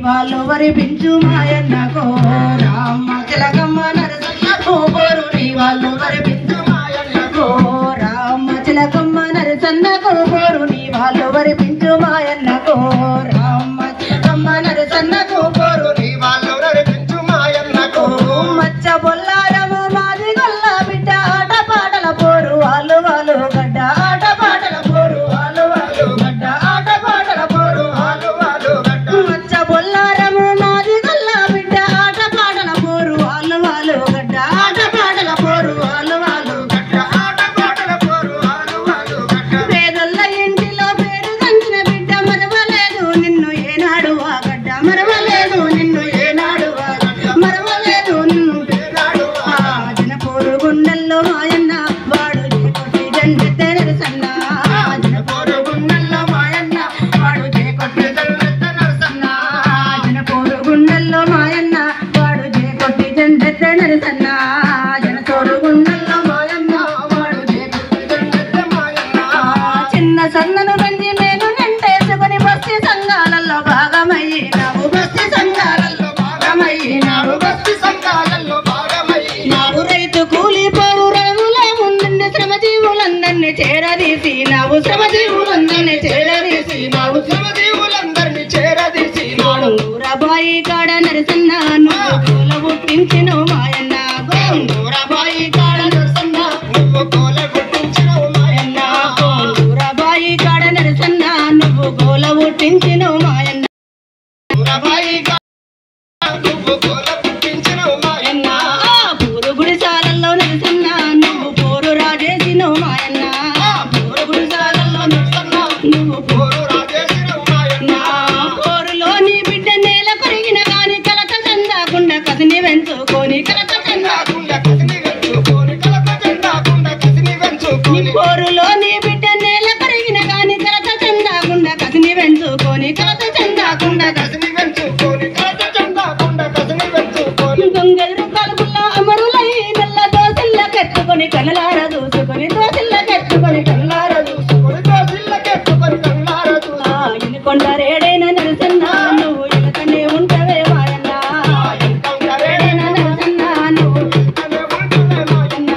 వాళ్ళు వరిపించు మాయన్నకో రామ చిలకమ్మ నరసన్నకో పోరుని వాళ్ళు వరిపించు మాయన్నకో రామ చిలకమ్మ నరసన్నకో పోరుని వాళ్ళు వరిపించు మాయన్నకో రామ చిలకమ్మ నరసన్నకో పోరుని వాళ్ళు వరిపించు మాయన్నకో మచ్చ బొల్లారము మాది గొల్ల బిడ్డ ఆట పాటల పోరు వాళ్ళు వాళ్ళు గడ్డ ఆట పాటల పోరు వాళ్ళు వాళ్ళు గడ్డ ఆట పాటల పోరు వాళ్ళు వాళ్ళు గడ్డ మచ్చ బొల్లారము మాది గొల్ల బిడ్డ ఆట పాటల పోరు వాళ్ళు వాళ్ళు గడ్డ ఆట పాటల పోరు వాళ్ళు వాళ్ళు గడ్డ ఆట పాటల పోరు వాళ్ళు వాళ్ళు గడ్డ పేదొల్ల ఇంటిలో పేరు గంచిన బిడ్డ మరవలేదు నిన్ను ఏనాడు ఆ గడ్డ మరవలేదు నిన్ను ఏనాడు ఆ గడ్డ మరవలేదు నిన్ను ఏనాడు ఆ జనపోరు గుండెల్లో మాయన్న వాడు చేకొట్టి జండెత్తే నరసన్న జనపోరు గుండెల్లో మాయన్న వాడు చేకొట్టి జండెత్తే నరసన్న జనపోరు గుండెల్లో మాయన్న వాడు చేకొట్టి జండెత్తే నరసన్న జనపోరు గుండెల్లో మాయన్న వాడు చేకొట్టి జండెత్తే మాయన్న చిన్న సన్నను గంజి మేను నెంటేసుకొని బస్తీ సంఘాలలో భాగమయ్యినావు బస్తీ సంఘాలలో భాగమయ్యినావు బస్తీ సంఘాలలో భాగమయ్యినావు రైతు కూలి పౌరముల ముందుండి శ్రమజీవులందరినీ చేరదీసినావు శ్రమజీవులందరినీ చేరదీసినావు శ్రమజీవులందరినీ చేరదీసినాడు గోంగూరబాయి కాడ నరసన్న నువ్వు కోల పుట్టించినవు మాయన్న గోంగూరబాయి కాడ నరసన్న నువ్వు కోల పుట్టించినవు మాయన్న గోంగూరబాయి కాడ నరసన్న నువ్వు కోల పుట్టించినవు మాయన్న గోంగూరబాయి కాడ నువ్వు కోల పుట్టించినవు మాయన్న పూరు గుడిసాలలో నరసన్న నువ్వు పోరు రాజేసినవు మాయన్న పూరు గుడిసాలలో నరసన్న నువ్వు పోరు రాజేసినవు మాయన్న పోరులో నీ బిడ్డ నేల కొరిగిన గాని కలత చెందకుండా కసిని వెంచుకొని కలత చెందకుండా కసిని వెంచుకొని కలత చెందకుండా కసిని వెంచుకొని పోరులో నీ బిడ్డ నేల కొరిగిన గాని కలత చెందకుండా కసిని వెంచుకొని కలత చెందకుండా కసిని వెంచుకొని కలత చెందకుండా కసిని వెంచుకొని గంగెదురు కలుపుల అమరులై నల్ల దోసిల్లకెత్తుకొని కళ్ళార దూసుకొని దోసిల్లకెత్తుకొని కళ్ళార దూసుకొని దోసిల్లకెత్తుకొని కళ్ళార దూసుకొని ఇనుకొండరేడైన నరసన్న నువ్వు ఎనకనే ఉంటవే మాయన్న ఇనుకొండరేడైన నరసన్న నువ్వు ఎనకనే ఉంటవే మాయన్న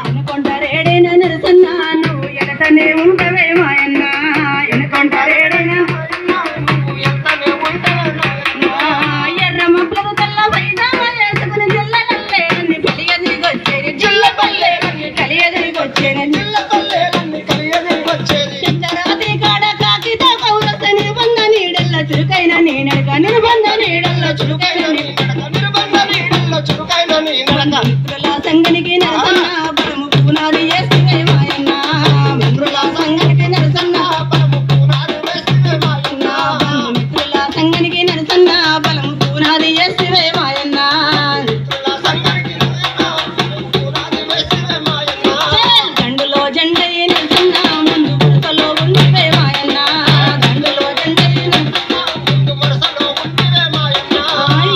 ఇనుకొండరేడైన నరసన్న నువ్వు ఎనకనే ఉంటవే మాయన్న ఇనుకొండరేడైన నువ్వు ఎనకనే ఉంటవే మాయన్న ఎర్ర మబ్బులు తెల్ల వైదామ వేసుకుని జిల్లలల్లేనన్ని కలియదిగొచ్చేది జిల్లపల్లేనన్ని కలియదిగొచ్చేది జిల్లపల్లేనన్ని కలియదిగొచ్చేది చంద్రాది కాడ కాకితో కౌరస నిర్బంధ నీడల్ల చురుకైన నీనడక నిర్బంధ నీడల్ల చురుకైన నీనడక నిర్బంధ నీడల్ల చురుకైన నీనడక మిత్రుల సంగనికి నరసన్న బలము పునాది చేసివే మాయన్న మిత్రుల సంగనికి నరసన్న బలము పునాది చేసివే మాయన్న మిత్రుల సంగనికి నరసన్న బలము పునాది చేసివే మాయన్న మిత్రుల సంగనికి నరసన్న పునాది చేసివే మాయన్న దండులో జెండై నరసన్న ముందు వరుసలో ఉండివే మాయన్న దండులో జెండై నరసన్న ముందు వరుసలో ఉండివే మాయన్న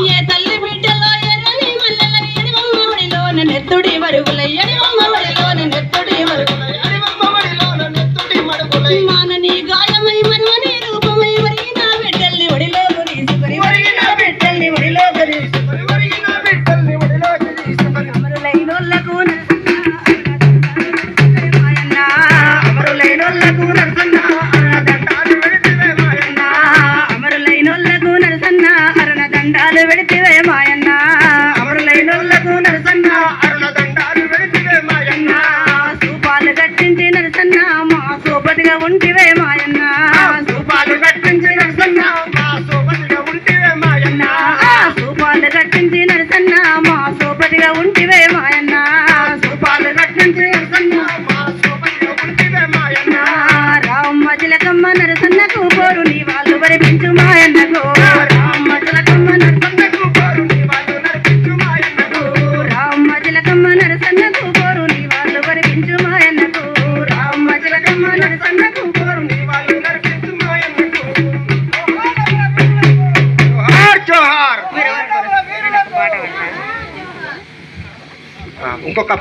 ఏ తల్లి బిడ్డలో ఎర్రని మల్లెల ఎడివమ్మ వడిలోన నెత్తుడి మరుగులై ఎడివమ్మ వడిలోన నెత్తుడి మరుగులై ఎడివమ్మ వడిలోన నెత్తుడి మరుగులై మానని గాయమై మరువని రూపమై వరిగిన బిడ్డల్ని ఒడిలోకి తీసుకొని వరిగిన బిడ్డల్ని ఒడిలోకి తీసుకొని వరిగిన బిడ్డల్ని ఒడిలోకి తీసుకొని అమరులైనోళ్లకు నరసన్న మాయన్న అమరులైనోళ్లకు నరసన్న దండాలు వెడితివే మాయన్న అమరులైనోళ్లకు నరసన్న అరుణ దండాలు వెడితివే మాయన్న అమరులైనోళ్లకు నరసన్న అరుణ దండాలు వెడితివే మాయన్న సూపాలు కట్టించి నరసన్న మా సోపతిగా ఉంటివే మాయన్న సూపాలు కట్టించి నరసన్న మా సోపతిగా ఉంటివే మాయన్న సూపాలు కట్టించి నరసన్న మా సోపతిగా ఉంటివే మాయన్న సూపాలు కట్టించి నరసన్న మా సోపతిగా ఉంటివే మాయన్న రామ చిలకమ్మ నరసన్నకు పోరు నీ వాళ్ళు వరిపించు మాయన్నకు రామ చిలకమ్మ నరసన్నకు పోరు నీ వాళ్ళు నరిపించు మాయన్నకు రామ చిలకమ్మ నరసన్నకు పోరు నీ వాళ్ళు వరిపించు మాయన్నకు రామ చిలకమ్మ నరసన్నకు పోరు నీ వాళ్ళు నరిపించు మాయన్నకు జోహార్ జోహార్ ఇంకొక